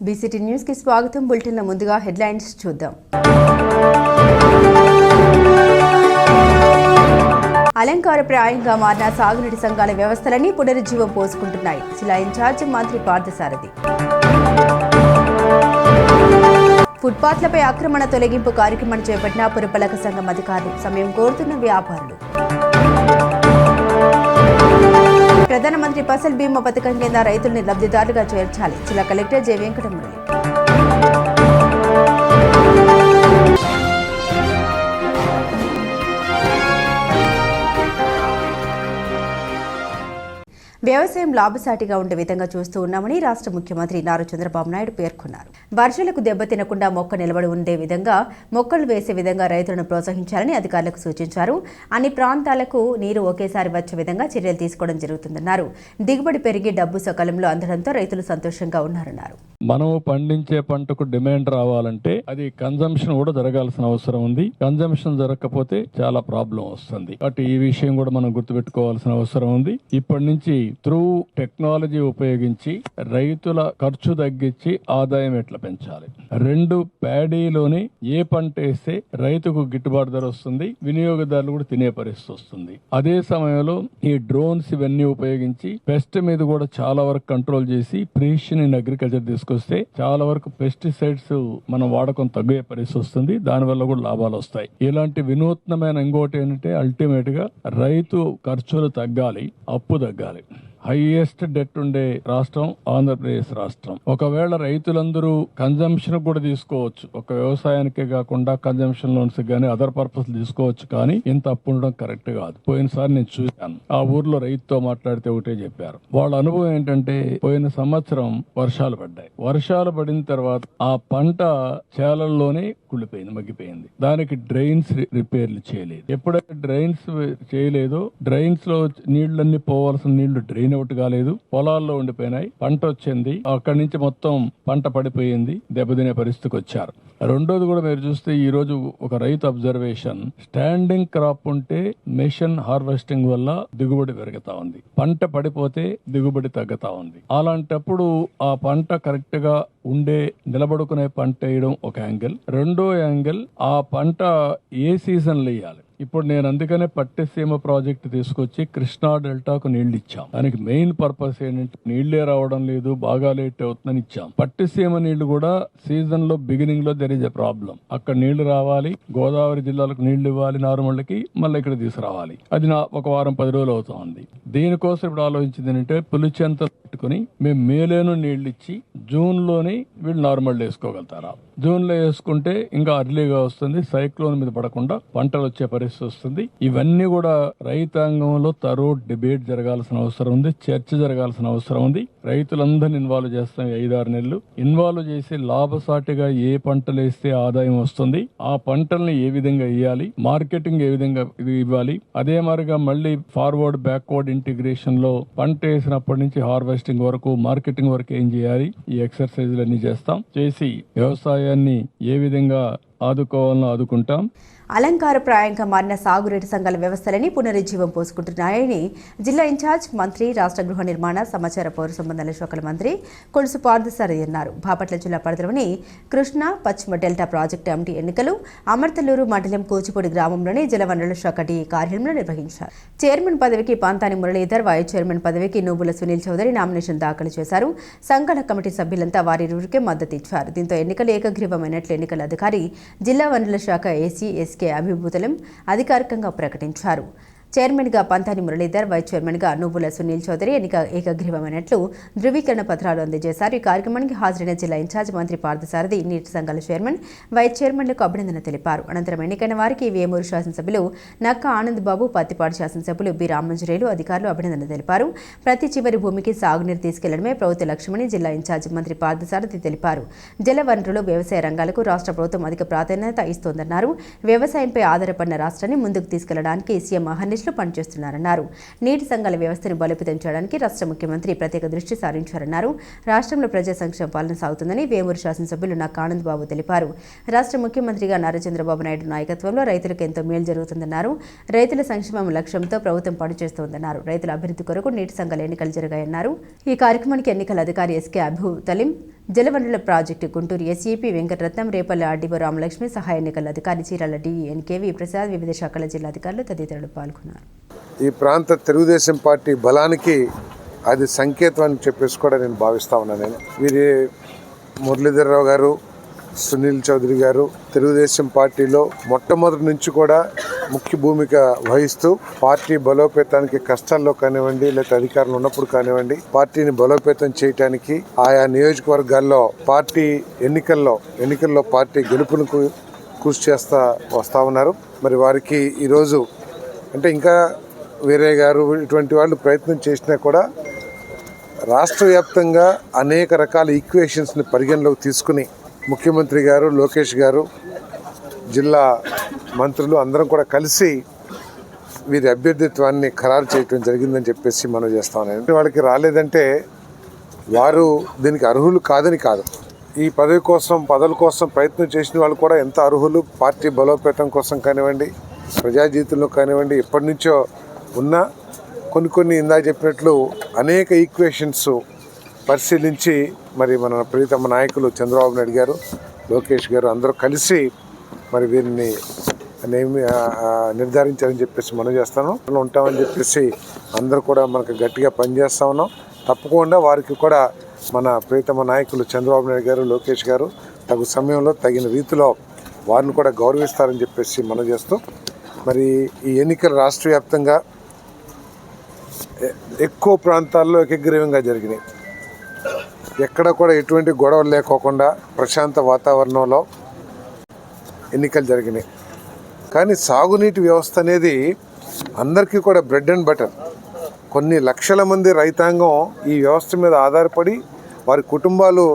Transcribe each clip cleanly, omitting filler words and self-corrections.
BCT news కి స్వాగతం. Bulletin లో ముందుగా హెడ్లైన్స్ చూద్దాం. అలంకారప్రాయంగా మారిన సాగునీటి సంఘాల వ్యవస్థలని పునరుజ్జీవం పోసుకుంటున్నాయి. జిల్లా ఇన్ఛార్జ్ మంత్రి పార్థసారథి. ఫుట్పాత్లపై ఆక్రమణ తొలగింపు కార్యక్రమాన్ని చేపట్టిన పురపాలక సంఘం అధికారులు. సమయం కోరుతున్న వ్యాపారులు. ప్రధానమంత్రి ఫసల్ బీమా పథకం కింద రైతుల్ని లబ్ధిదారులుగా చేర్చాలి. జిల్లా కలెక్టర్ జె వెంకటమురళి. వ్యవసాయం లాభసాటిగా ఉండే విధంగా చూస్తూ ఉన్నామని రాష్ట్ర ముఖ్యమంత్రి నారా చంద్రబాబు నాయుడు పేర్కొన్నారు. వర్షాలకు దెబ్బతినకుండా మొక్క నిలబడి ఉండే విధంగా మొక్కలు వేసే విధంగా రైతులను ప్రోత్సహించాలని అధికారులకు సూచించారు. అన్ని ప్రాంతాలకు నీరు ఒకేసారి వచ్చే విధంగా చర్యలు తీసుకోవడం జరుగుతుందన్నారు. దిగుబడి పెరిగి డబ్బు సకాలంలో అందడంతో రైతులు సంతోషంగా ఉన్నారన్నారు. మనము పండించే పంటకు డిమాండ్ రావాలంటే అది కన్జంప్షన్ కూడా జరగాల్సిన అవసరం ఉంది. కన్జంప్షన్ జరగకపోతే చాలా ప్రాబ్లం వస్తుంది. కాబట్టి ఈ విషయం కూడా మనం గుర్తుపెట్టుకోవాల్సిన అవసరం ఉంది. ఇప్పటి నుంచి త్రూ టెక్నాలజీ ఉపయోగించి రైతుల ఖర్చు తగ్గించి ఆదాయం ఎట్లా పెంచాలి. రెండు, ప్యాడీలోని ఏ పంట వేస్తే రైతుకు గిట్టుబాటు ధర వస్తుంది, వినియోగదారులు కూడా తినే పరిస్థితి వస్తుంది. అదే సమయంలో ఈ డ్రోన్స్ ఇవన్నీ ఉపయోగించి పెస్ట్ మీద కూడా చాలా వరకు కంట్రోల్ చేసి ప్రిసిషన్ ఇన్ అగ్రికల్చర్ తీసుకొస్తే చాలా వరకు పెస్టిసైడ్స్ మనం వాడకం తగ్గే పరిస్థితి వస్తుంది. దానివల్ల కూడా లాభాలు వస్తాయి. ఇలాంటి వినూత్నమైన ఇంకోటి ఏంటంటే అల్టిమేట్ గా రైతు ఖర్చులు తగ్గాలి, అప్పు తగ్గాలి. హైయెస్ట్ డెట్ ఉండే రాష్ట్రం ఆంధ్రప్రదేశ్ రాష్ట్రం. ఒకవేళ రైతులందరూ కన్జంప్షన్ కూడా తీసుకోవచ్చు, ఒక వ్యవసాయానికే కాకుండా కన్జంప్షన్ లోన్స్ కానీ అదర్ పర్పస్ తీసుకోవచ్చు, కానీ ఇంత అప్పు ఉండడం కరెక్ట్ కాదు. పోయినసారి నేను చూశాను, ఆ ఊర్లో రైతుతో మాట్లాడితే ఒకటే చెప్పారు. వాళ్ళ అనుభవం ఏంటంటే పోయిన సంవత్సరం వర్షాలు పడ్డాయి. వర్షాలు పడిన తర్వాత ఆ పంట చేలల్లోనే కుళ్ళిపోయింది, మగ్గిపోయింది. దానికి డ్రైన్స్ రిపేర్లు చేయలేదు. ఎప్పుడైతే డ్రైన్స్ చేయలేదో డ్రైన్స్ లో నీళ్లన్నీ పోవాల్సిన నీళ్లు డ్రైన్ అవుట్ కాలేదు, పొలాల్లో ఉండిపోయినాయి. పంట వచ్చింది, అక్కడి నుంచి మొత్తం పంట పడిపోయింది, దెబ్బతినే పరిస్థితికి వచ్చారు. రెండోది కూడా మీరు చూస్తే ఈ రోజు ఒక రైతు అబ్జర్వేషన్, స్టాండింగ్ క్రాప్ ఉంటే మెషిన్ హార్వెస్టింగ్ వల్ల దిగుబడి పెరుగుతా ఉంది, పంట పడిపోతే దిగుబడి తగ్గుతా ఉంది. అలాంటప్పుడు ఆ పంట కరెక్ట్ గా ఉండే నిలబడుకునే పంట వేయడం ఒక యాంగిల్. రెండో యాంగిల్, ఆ పంట ఏ సీజన్ లో వేయాలి. ఇప్పుడు నేను అందుకనే పట్టిసీమ ప్రాజెక్ట్ తీసుకొచ్చి కృష్ణా డెల్టాకు నీళ్లు ఇచ్చాం. దానికి మెయిన్ పర్పస్ ఏంటంటే నీళ్లే రావడం లేదు, బాగా లేట్ అవుతుందని ఇచ్చాం. పట్టిసీమ నీళ్లు కూడా సీజన్ లో బిగినింగ్ లో దెర్ ఇస్ ఎ ప్రాబ్లం. అక్కడ నీళ్లు రావాలి, గోదావరి జిల్లాలకు నీళ్లు ఇవ్వాలి, నార్మల్కి మళ్ళీ ఇక్కడ తీసుకురావాలి. అది ఒక వారం 10 రోజులు అవుతుంది. దీనికోసం ఇప్పుడు ఆలోచించింది ఏంటంటే పులిచెంత పెట్టుకుని మేము మేలోనూ నీళ్లు ఇచ్చి జూన్ లోని వీళ్ళు నార్మల్ వేసుకోగలుగుతారా. జూన్ లో వేసుకుంటే ఇంకా అర్లీగా వస్తుంది, సైక్లోన్ మీద పడకుండా పంటలు వచ్చే పరిస్థితి వస్తుంది. ఇవన్నీ కూడా రైతాంగంలో తరో డిబేట్ జరగాల్సిన అవసరం ఉంది, చర్చ జరగాల్సిన అవసరం ఉంది. రైతులందరినీ ఇన్వాల్వ్ చేస్తాం. 5-6 నెలలు ఇన్వాల్వ్ చేసి లాభసాటిగా ఏ పంటలు వేస్తే ఆదాయం వస్తుంది, ఆ పంటల్ని ఏ విధంగా వేయాలి, మార్కెటింగ్ ఏ విధంగా ఇవ్వాలి. అదే మాదిరిగా మళ్ళీ ఫార్వర్డ్ బ్యాక్వర్డ్ ఇంటిగ్రేషన్ లో పంట వేసినప్పటి నుంచి హార్వెస్టింగ్ వరకు, మార్కెటింగ్ వరకు ఏం చేయాలి, ఈ ఎక్సర్సైజ్లన్నీ చేస్తాం. చేసి వ్యవసాయాన్ని ఏ విధంగా ఆదుకోవాలని ఆదుకుంటాం. అలంకారప్రాయంగా మారిన సాగునీటి సంఘాల వ్యవస్థలని పునరుజ్జీవం పోసుకుంటున్నాయని జిల్లా ఇన్ఛార్జ్ మంత్రి, రాష్ట్ర గృహ నిర్మాణ, సమాచార పౌర సంబంధాల శాఖల మంత్రి కొలుసు పార్థసారథి అన్నారు. బాపట్ల జిల్లా పరిధిలోని కృష్ణా పశ్చిమ డెల్టా ప్రాజెక్టు కమిటీ ఎన్నికలు అమర్తలూరు మండలం కూచిపూడి గ్రామంలోని జలవనరుల శాఖ కార్యాలయంలో నిర్వహించారు. చైర్మన్ పదవికి పాంతాని మురళీధర్, వైస్ చైర్మన్ పదవికి నువ్వుల సునీల్ చౌదరి నామినేషన్ దాఖలు చేశారు. సంఘాల కమిటీ సభ్యులంతా వారిరువురికే మద్దతు ఇచ్చారు. దీంతో ఎన్నికలు ఏకగ్రీవమైనట్లు ఎన్నికల అధికారి, జిల్లా వనరుల శాఖ ఏసీ ఎస్కే అభిభూతులం అధికారికంగా ప్రకటించారు. చైర్మన్గా పంతాని మురళీధర్, వైస్ చైర్మన్గా నువ్వుల సునీల్ చౌదరి ఎన్నిక ఏకగ్రీవమైనట్లు ధృవీకరణ పత్రాలు అందజేశారు. ఈ కార్యక్రమానికి హాజరైన జిల్లా ఇన్ఛార్జ్ మంత్రి పార్థసారథి నీటి సంఘాల చైర్మన్, వైస్ చైర్మన్లకు అభినందన తెలిపారు. అనంతరం ఎన్నికైన వారికి వేమూరు శాసనసభ్యులు నక్క ఆనంద్ బాబు, పత్తిపాడు శాసనసభ్యులు బి రామంజరేలు అధికారులు అభినందన తెలిపారు. ప్రతి చివరి భూమికి సాగునీరు తీసుకెళ్లడమే ప్రభుత్వ లక్ష్యమని జిల్లా ఇన్ఛార్జ్ మంత్రి పార్థసారథి తెలిపారు. జల వనరులు, వ్యవసాయ రంగాలకు రాష్ట్ర ప్రభుత్వం అధిక ప్రాధాన్యత ఇస్తోందన్నారు. వ్యవసాయంపై ఆధారపడిన రాష్ట్రాన్ని ముందుకు తీసుకెళ్లడానికి సీఎం అహర్నిశలు పనిచేస్తున్నారన్నారు. నీటి సంఘాల వ్యవస్థను బలోపేతం చేయడానికి రాష్ట్ర ముఖ్యమంత్రి ప్రత్యేక దృష్టి సారించారన్నారు. రాష్ట్రంలో ప్రజా సంక్షేమ పాలన సాగుతుందని వేమూరు శాసనసభ్యులు నక్క ఆనంద్ బాబు తెలిపారు. రాష్ట్ర ముఖ్యమంత్రిగా నారా చంద్రబాబు నాయుడు నాయకత్వంలో రైతులకు ఎంతో మేలు జరుగుతుందన్నారు. రైతుల సంక్షేమం లక్ష్యంతో ప్రభుత్వం పనిచేస్తోందన్నారు. రైతుల అభివృద్ధి కొరకు నీటి సంఘాల ఎన్నికలు జరిగాయన్నారు. ఈ కార్యక్రమానికి ఎన్నికల అధికారి ఎస్కే అభిభూతలిం, జలవనరుల ప్రాజెక్టు గుంటూరు ఎస్ఈపీ వెంకటరత్నం, రేపల్ల ఆర్డీఓ రామలక్ష్మి, సహాయ ఎన్నికల అధికారి చీరాల డిఎన్కేవి ప్రసాద్, వివిధ శాఖల జిల్లాధికారులు తదితరులు పాల్గొన్నారు. ఈ ప్రాంత తెలుగుదేశం పార్టీ బలానికి అది సంకేతం అని చెప్పేసి కూడా నేను భావిస్తా ఉన్నాను. వీరి మురళీధరరావు గారు, సునీల్ చౌదరి గారు తెలుగుదేశం పార్టీలో మొట్టమొదటి నుంచి కూడా ముఖ్య భూమిక వహిస్తూ పార్టీ బలోపేతానికి కష్టాల్లో కానివ్వండి, లేదా అధికారంలో ఉన్నప్పుడు కానివ్వండి, పార్టీని బలోపేతం చేయడానికి ఆయా నియోజకవర్గాల్లో పార్టీ ఎన్నికల్లో పార్టీ గెలుపునకు కృషి చేస్తా వస్తూ ఉన్నారు. మరి వారికి ఈరోజు అంటే ఇంకా వేరే గారు ఇటువంటి వాళ్ళు ప్రయత్నం చేసినా కూడా రాష్ట్ర వ్యాప్తంగా అనేక రకాల ఈక్వేషన్స్ని పరిగణలోకి తీసుకుని ముఖ్యమంత్రి గారు, లోకేష్ గారు, జిల్లా మంత్రులు అందరం కూడా కలిసి వీరి అభ్యర్థిత్వాన్ని ఖరారు చేయడం జరిగిందని చెప్పేసి మనం చేస్తా ఉన్నాం. వాళ్ళకి రాలేదంటే వారు దీనికి అర్హులు కాదని కాదు. ఈ పదవుల కోసం ప్రయత్నం చేసిన వాళ్ళు కూడా ఎంత అర్హులు, పార్టీ బలోపేతం కోసం కానివ్వండి, ప్రజా జీవితంలో కానివ్వండి, ఎప్పటి నుంచో ఉన్న కొన్ని ఇందాక చెప్పినట్లు అనేక ఈక్వేషన్స్ పరిశీలించి మరి మన ప్రీతమ నాయకులు చంద్రబాబు నాయుడు గారు, లోకేష్ గారు అందరూ కలిసి మరి వీరిని నిర్ధారించారని చెప్పేసి మనం చేస్తాను ఉంటామని చెప్పేసి అందరూ కూడా మనకు గట్టిగా పనిచేస్తూ ఉన్నాం. తప్పకుండా వారికి కూడా మన ప్రీతమ నాయకులు చంద్రబాబు నాయుడు గారు, లోకేష్ గారు తగు సమయంలో తగిన రీతిలో వారిని కూడా గౌరవిస్తారని చెప్పేసి మనం చేస్తూ మరి ఈ ఎన్నికలు రాష్ట్ర వ్యాప్తంగా ఎక్కువ ప్రాంతాల్లో ఏకగ్రీవంగా జరిగినాయి. ఎక్కడ కూడా ఎటువంటి గొడవలు లేకోకుండా ప్రశాంత వాతావరణంలో ఎన్నికలు జరిగినాయి. కానీ సాగునీటి వ్యవస్థ అనేది అందరికీ కూడా బ్రెడ్ అండ్ బటర్. కొన్ని లక్షల మంది రైతాంగం ఈ వ్యవస్థ మీద ఆధారపడి వారి కుటుంబాలు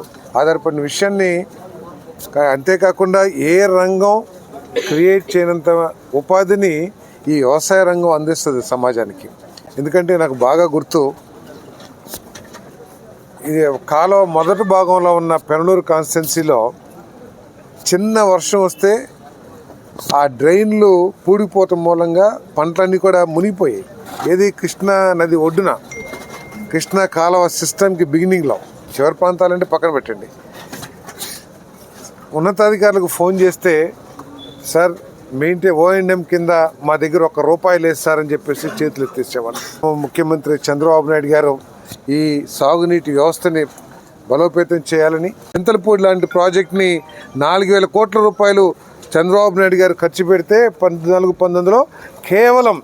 ఆధారపడిన విషయాన్ని, అంతేకాకుండా ఏ రంగం క్రియేట్ చేయనంత ఉపాధిని ఈ వ్యవసాయ రంగం అందిస్తుంది సమాజానికి. ఎందుకంటే నాకు బాగా గుర్తు, ఇది కాలువ మొదటి భాగంలో ఉన్న పెనలూరు కాన్స్టిట్యున్సీలో చిన్న వర్షం వస్తే ఆ డ్రైన్లు పూడిపోవటం మూలంగా పంటలన్నీ కూడా మునిగిపోయాయి. ఏది కృష్ణా నది ఒడ్డున, కృష్ణా కాలువ సిస్టమ్కి బిగినింగ్లో, చివరి ప్రాంతాలంటే పక్కన పెట్టండి. ఉన్నతాధికారులకు ఫోన్ చేస్తే, సార్ మెయింటే ఓఎండ్ఎం కింద మా దగ్గర ₹1 లేదు సార్ అని చెప్పేసి చేతులు ఎత్తేసేవాళ్ళు. ముఖ్యమంత్రి చంద్రబాబు నాయుడు గారు ఈ సాగునీటి వ్యవస్థని బలోపేతం చేయాలని చింతలపూడి లాంటి ప్రాజెక్ట్ని 4,000 కోట్ల రూపాయలు చంద్రబాబు నాయుడు గారు ఖర్చు పెడితే 14-19లో కేవలం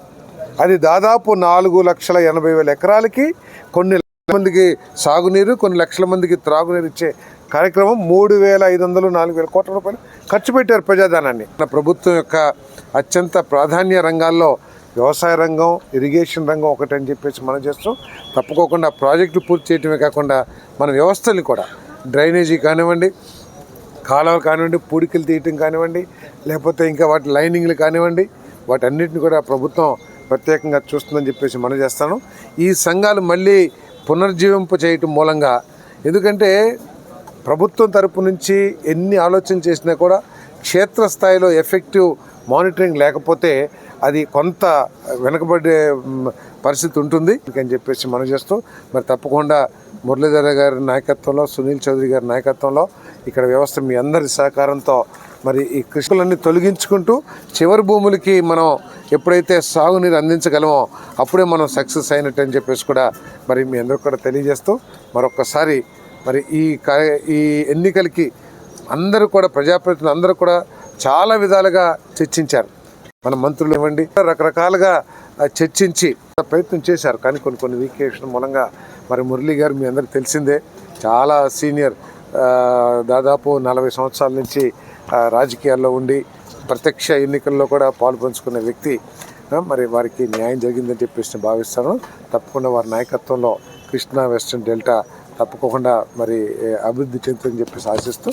అది దాదాపు 4,80,000 ఎకరాలకి కొన్ని లక్షల మందికి సాగునీరు, కొన్ని లక్షల మందికి త్రాగునీరు ఇచ్చే కార్యక్రమం 3,500-4,000 కోట్ల రూపాయలు ఖర్చు పెట్టారు ప్రజాధనాన్ని. మన ప్రభుత్వం యొక్క అత్యంత ప్రాధాన్య రంగాల్లో వ్యవసాయ రంగం, ఇరిగేషన్ రంగం ఒకటని చెప్పేసి మనం చేస్తాం. తప్పుకోకుండా ప్రాజెక్టులు పూర్తి చేయడమే కాకుండా మన వ్యవస్థల్ని కూడా డ్రైనేజీ కానివ్వండి, కాలువలు కానివ్వండి, పూడికలు తీయటం కానివ్వండి, లేకపోతే ఇంకా వాటి లైనింగ్లు కానివ్వండి, వాటన్నిటిని కూడా ప్రభుత్వం ప్రత్యేకంగా చూస్తుందని చెప్పేసి మనం చేస్తాను. ఈ సంఘాలు మళ్ళీ పునర్జీవింపు చేయటం మూలంగా, ఎందుకంటే ప్రభుత్వం తరపు నుంచి ఎన్ని ఆలోచన చేసినా కూడా క్షేత్రస్థాయిలో ఎఫెక్టివ్ మానిటరింగ్ లేకపోతే అది కొంత వెనకబడే పరిస్థితి ఉంటుంది అని చెప్పేసి మనం చేస్తూ మరి తప్పకుండా మురళీధర గారి నాయకత్వంలో, సునీల్ చౌదరి గారి నాయకత్వంలో ఇక్కడ వ్యవస్థ మీ అందరి సహకారంతో మరి ఈ కృషులన్నీ తొలగించుకుంటూ చివరి భూములకి మనం ఎప్పుడైతే సాగునీరు అందించగలమో అప్పుడే మనం సక్సెస్ అయినట్టు అని చెప్పేసి కూడా మరి మీ అందరికీ కూడా తెలియజేస్తూ మరొక్కసారి మరి ఈ ఎన్నికలకి అందరూ కూడా ప్రజాప్రతినిధులు అందరూ కూడా చాలా విధాలుగా చర్చించారు. మన మంత్రులు ఇవ్వండి, రకరకాలుగా చర్చించి ప్రయత్నం చేశారు. కానీ కొన్ని వీకేషన్ మూలంగా మరి మురళీ గారు మీ అందరికి తెలిసిందే, చాలా సీనియర్, దాదాపు 40 సంవత్సరాల నుంచి రాజకీయాల్లో ఉండి ప్రత్యక్ష ఎన్నికల్లో కూడా పాలు పంచుకున్న వ్యక్తి. మరి వారికి న్యాయం జరిగిందని చెప్పేసి భావిస్తాను. తప్పకుండా వారి నాయకత్వంలో కృష్ణా వెస్టర్న్ డెల్టా తప్పకుండా మరి అభివృద్ధి చెందుతుందని చెప్పేసి ఆశిస్తూ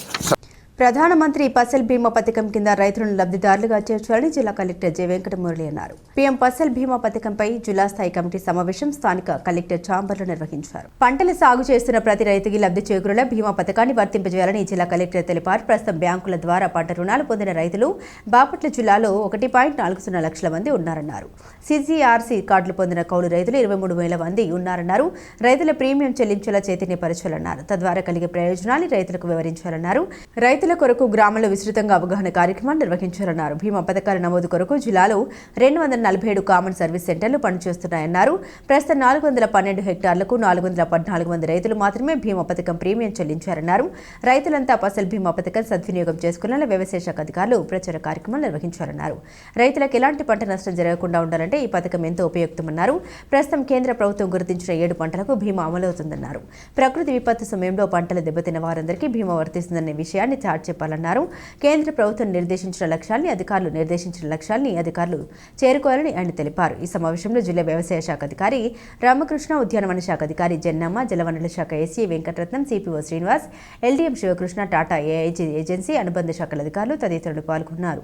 ప్రధానమంత్రి ఫసల్ బీమా పథకం కింద రైతులను లబ్ధిదారులుగా చేర్చాలని జిల్లా కలెక్టర్ జె వెంకటమురళి అన్నారు. పీఎం ఫసల్ బీమా పథకంపై జిల్లా స్థాయి కమిటీ సమావేశం స్థానిక కలెక్టర్ ఛాంబర్లో నిర్వహించారు. పంటల సాగు చేస్తున్న ప్రతి రైతుకి లబ్ధి చేకూరేలా బీమా పథకాన్ని వర్తింపజేయాలని జిల్లా కలెక్టర్ తెలిపారు. ప్రస్తుతం బ్యాంకుల ద్వారా పంట రుణాలు పొందిన రైతులు బాపట్ల జిల్లాలో 1.40 లక్షల మంది ఉన్నారన్నారు. సిసిఆర్సి కార్డులు పొందిన కౌలు రైతులు 23,000 మంది ఉన్నారన్నారు. రైతుల ప్రీమియం చెల్లించేలా చైతన్యపరచాలన్నారు. తద్వారా కలిగే ప్రయోజనాన్ని రైతులకు వివరించాలన్నారు. రైతుల కొరకు గ్రామంలో విస్తృతంగా అవగాహన కార్యక్రమాలు నిర్వహించాలన్నారు. బీమా పథకాల నమోదు కొరకు జిల్లాలో 247 కామన్ సర్వీస్ సెంటర్లు పనిచేస్తున్నాయన్నారు. ప్రస్తుతం 412 హెక్టార్లకు 414 మంది రైతులు మాత్రమే బీమా పథకం ప్రీమియం చెల్లించారన్నారు. రైతులంతా ఫసల్ బీమా పథకం సద్వినియోగం చేసుకునేలా వ్యవసాయ శాఖ అధికారులు ప్రచార కార్యక్రమాలు నిర్వహించారన్నారు. రైతులకు ఎలాంటి పంట నష్టం జరగకుండా ఉండాలంటే ఈ పథకం ఎంతో ఉపయుక్తమన్నారు. ప్రస్తుతం కేంద్ర ప్రభుత్వం గుర్తించిన 7 పంటలకు బీమా అమలవుతుందన్నారు. ప్రకృతి విపత్తు సమయంలో పంటలు దెబ్బతిన్న వారందరికీ బీమా వర్తిస్తుందనే విషయాన్ని చెప్పాలన్నారు. కేంద్ర ప్రభుత్వం నిర్దేశించిన లక్ష్యాల్ని అధికారులు చేరుకోవాలని ఆయన తెలిపారు. ఈ సమావేశంలో జిల్లా వ్యవసాయ శాఖ అధికారి రామకృష్ణ, ఉద్యానవన శాఖ అధికారి జన్నమ్మ, జలవనరుల శాఖ SE Venkataratnam, CPO Srinivas, LDM Sivakrishna, Tata AIG agency అనుబంధ శాఖల అధికారులు తదితరులు పాల్గొన్నారు.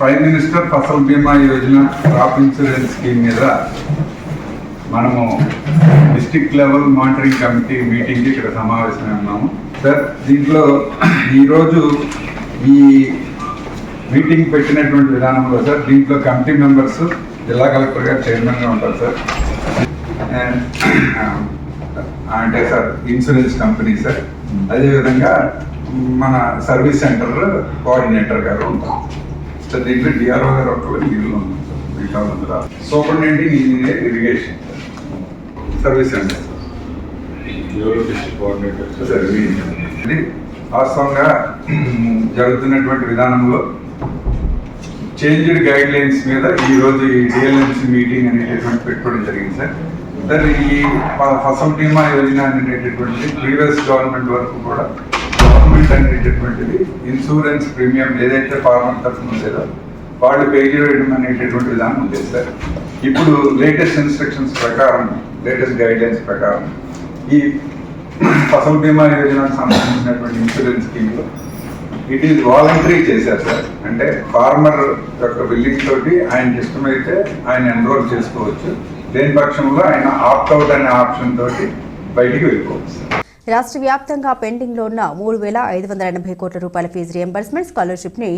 ప్రైమ్ మినిస్టర్ ఫసల్ బీమా యోజన క్రాప్ ఇన్సూరెన్స్ స్కీమ్ మీద మనము district level monitoring committee meeting ఇక్కడ సమావేశమై ఉన్నాము. సార్, దీంట్లో ఈరోజు ఈ మీటింగ్ పెట్టినటువంటి విధానంలో సార్, దీంట్లో కమిటీ మెంబర్స్ జిల్లా కలెక్టర్ గారు చైర్మన్గా ఉంటారు సార్. అంటే సార్ ఇన్సూరెన్స్ కంపెనీ సార్, అదేవిధంగా మన సర్వీస్ సెంటర్ కోఆర్డినేటర్ గారు ఉంటారు సార్. దీంట్లో డిఆర్ఓ గారు ఒకరు వీళ్ళు ఉన్నారు sir. Superintendent engineer irrigation service centre ఇది వాస్తవంగా జరుగుతున్నటువంటి విధానంలో చేంజ్డ్ గైడ్ లైన్స్ మీద ఈరోజు ఈ డిఎల్ఎంసీ మీటింగ్ అనేటటువంటి పెట్టుకోవడం జరిగింది సార్. సార్, ఈ ఫసల్ బీమా యోజన అనేటటువంటిది ప్రీవియస్ గవర్నమెంట్ వరకు కూడా గవర్నమెంట్ అనేటటువంటిది ఇన్సూరెన్స్ ప్రీమియం ఏదైతే ఫార్మర్ తరఫున ఉండేదో వాళ్ళు పే చేయడం అనేటటువంటి విధానం ఉండేది సార్. ఇప్పుడు లేటెస్ట్ ఇన్స్ట్రక్షన్స్ ప్రకారం, లేటెస్ట్ గైడ్ లైన్స్ ప్రకారం ఈ ఫసల్ బీమా యోజనకు సంబంధించినటువంటి ఇన్సూరెన్స్ స్కీమ్లో ఇట్ ఈజ్ వాలంటరీ చేశారు సార్. అంటే ఫార్మర్ యొక్క బిల్లింగ్ తోటి ఆయనకి ఇష్టమైతే ఆయన ఎన్రోల్ చేసుకోవచ్చు, లేని పక్షంలో ఆయన ఆప్ట్అవుట్ అనే ఆప్షన్ తోటి బయటికి వెళ్ళిపోవచ్చు సార్. రాష్ట్ర వ్యాప్తంగా పెండింగ్లో ఉన్న 3,580 కోట్ల రూపాయల ఫీజు రియంబర్స్మెంట్ స్కాలర్షిప్ని